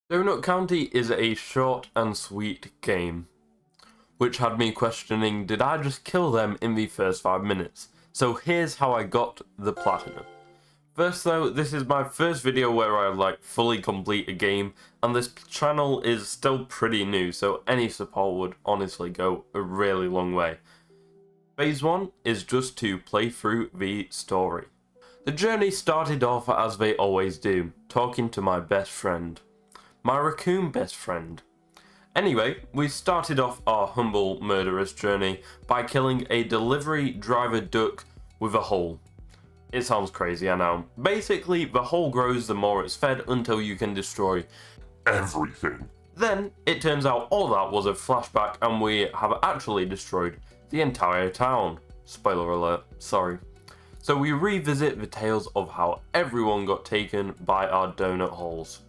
Donut County is a short and sweet game, which had me questioning, did I just kill them in the first 5 minutes? So here's how I got the platinum. First though, this is my first video where I fully complete a game, and this channel is still pretty new, so any support would honestly go a really long way. Phase 1 is just to play through the story. The journey started off as they always do, talking to my best friend. My raccoon best friend. Anyway, we started off our humble murderous journey by killing a delivery driver duck with a hole. It sounds crazy, I know. Basically, the hole grows the more it's fed until you can destroy everything. Then, it turns out all that was a flashback and we have actually destroyed the entire town. Spoiler alert, sorry. So we revisit the tales of how everyone got taken by our donut holes.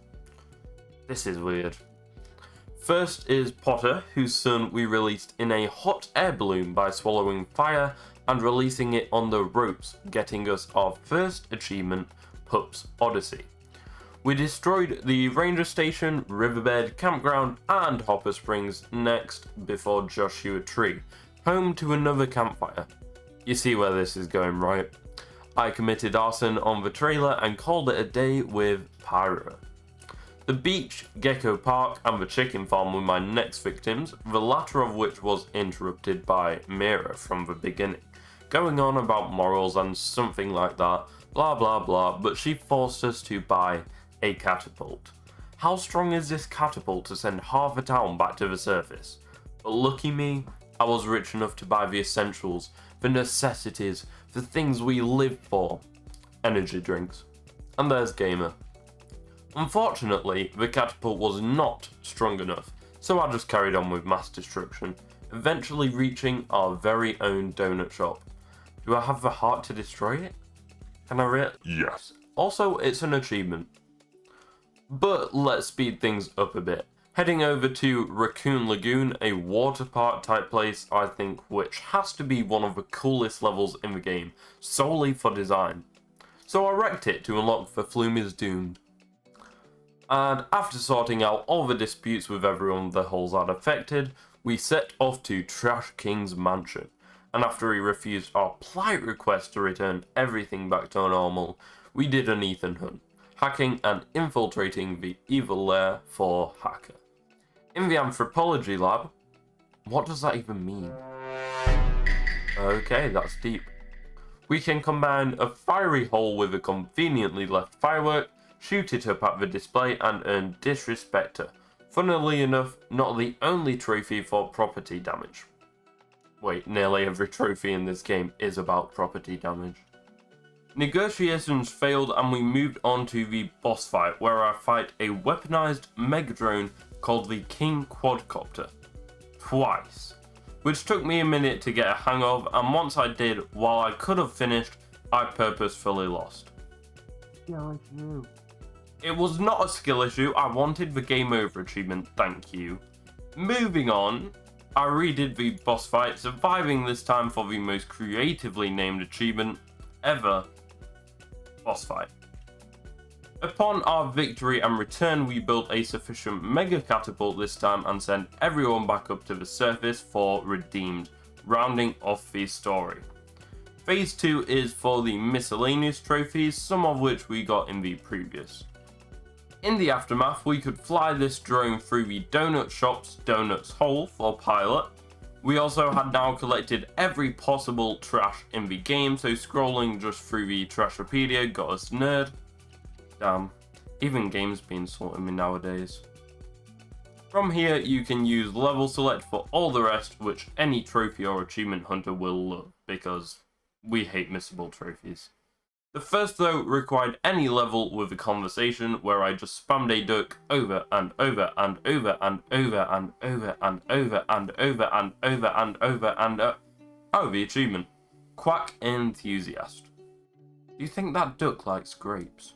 This is weird. First is Potter, whose son we released in a hot air balloon by swallowing fire and releasing it on the ropes, getting us our first achievement, Pup's Odyssey. We destroyed the ranger station, riverbed, campground and Hopper Springs next before Joshua Tree, home to another campfire. You see where this is going, right? I committed arson on the trailer and called it a day with Pyro. The beach, Gecko Park and the chicken farm were my next victims, the latter of which was interrupted by Mira from the beginning, going on about morals and something like that, blah blah blah, but she forced us to buy a catapult. How strong is this catapult to send half a town back to the surface? But lucky me, I was rich enough to buy the essentials, the necessities, the things we live for. Energy drinks. And there's Gamer. Unfortunately, the catapult was not strong enough, so I just carried on with mass destruction, eventually reaching our very own donut shop. Do I have the heart to destroy it? Can I Yes. Also, it's an achievement. But let's speed things up a bit. Heading over to Raccoon Lagoon, a water park type place, I think, which has to be one of the coolest levels in the game, solely for design. So I wrecked it to unlock the Flume is Doomed. And after sorting out all the disputes with everyone the holes had affected, we set off to Trash King's mansion. And after he refused our polite request to return everything back to normal, we did an Ethan Hunt, hacking and infiltrating the evil lair for Hacker. In the anthropology lab, what does that even mean? Okay, that's deep. We can combine a fiery hole with a conveniently left firework, shoot it up at the display and earn Disrespector. Funnily enough, not the only trophy for property damage. Wait, nearly every trophy in this game is about property damage. Negotiations failed and we moved on to the boss fight, where I fight a weaponized megadrone called the King Quadcopter. Twice. Which took me a minute to get a hang of, and once I did, while I could have finished, I purposefully lost. It was not a skill issue, I wanted the game over achievement, thank you. Moving on, I redid the boss fight, surviving this time for the most creatively named achievement ever, boss fight. Upon our victory and return, we built a sufficient mega catapult this time and sent everyone back up to the surface for redeemed, rounding off the story. Phase 2 is for the miscellaneous trophies, some of which we got in the previous. In the aftermath, we could fly this drone through the donut shop's donuts hole for pilot. We also had now collected every possible trash in the game, so scrolling just through the Trashopedia got us nerd. Damn, even games being sorting me nowadays. From here, you can use level select for all the rest, which any trophy or achievement hunter will love, because we hate missable trophies. The first though required any level with a conversation where I just spammed a duck over and over and over and over and over and over and over and over and over and oh, the achievement. Quack Enthusiast. Do you think that duck likes grapes?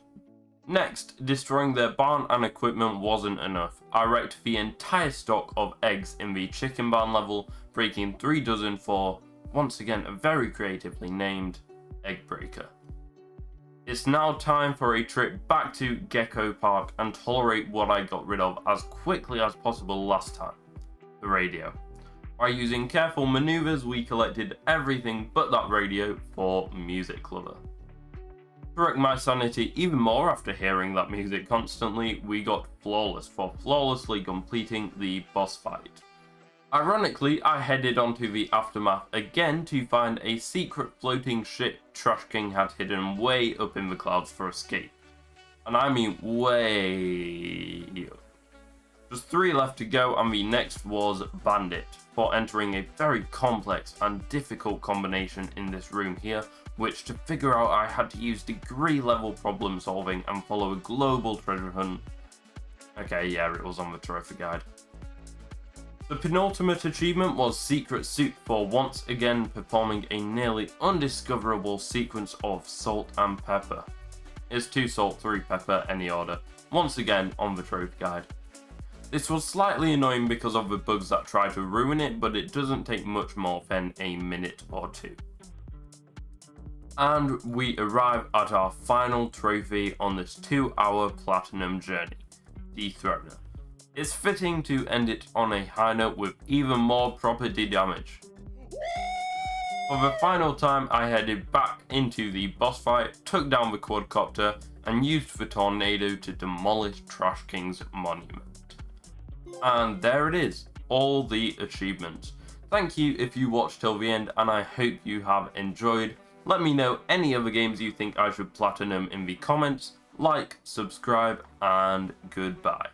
Next, destroying their barn and equipment wasn't enough. I wrecked the entire stock of eggs in the chicken barn level, breaking 3 dozen for, once again, a very creatively named Egg Breaker. It's now time for a trip back to Gecko Park and tolerate what I got rid of as quickly as possible last time, the radio. By using careful maneuvers, we collected everything but that radio for Music Lover. To wreck my sanity even more after hearing that music constantly, we got Flawless for flawlessly completing the boss fight. Ironically, I headed onto the aftermath again to find a secret floating ship Trash King had hidden way up in the clouds for escape. And I mean way up. Just 3 left to go, and the next was Bandit, for entering a very complex and difficult combination in this room here, which to figure out I had to use degree level problem solving and follow a global treasure hunt. Okay, yeah, it was on the trophy guide. The penultimate achievement was Secret Suit for once again performing a nearly undiscoverable sequence of salt and pepper. It's 2 salt, 3 pepper, any order, once again on the trophy guide. This was slightly annoying because of the bugs that try to ruin it, but it doesn't take much more than a minute or 2. And we arrive at our final trophy on this 2-hour platinum journey, Dethroner. It's fitting to end it on a high note with even more property damage. For the final time, I headed back into the boss fight, took down the quadcopter, and used the tornado to demolish Trash King's monument. And there it is, all the achievements. Thank you if you watched till the end, and I hope you have enjoyed. Let me know any other games you think I should platinum in the comments. Like, subscribe, and goodbye.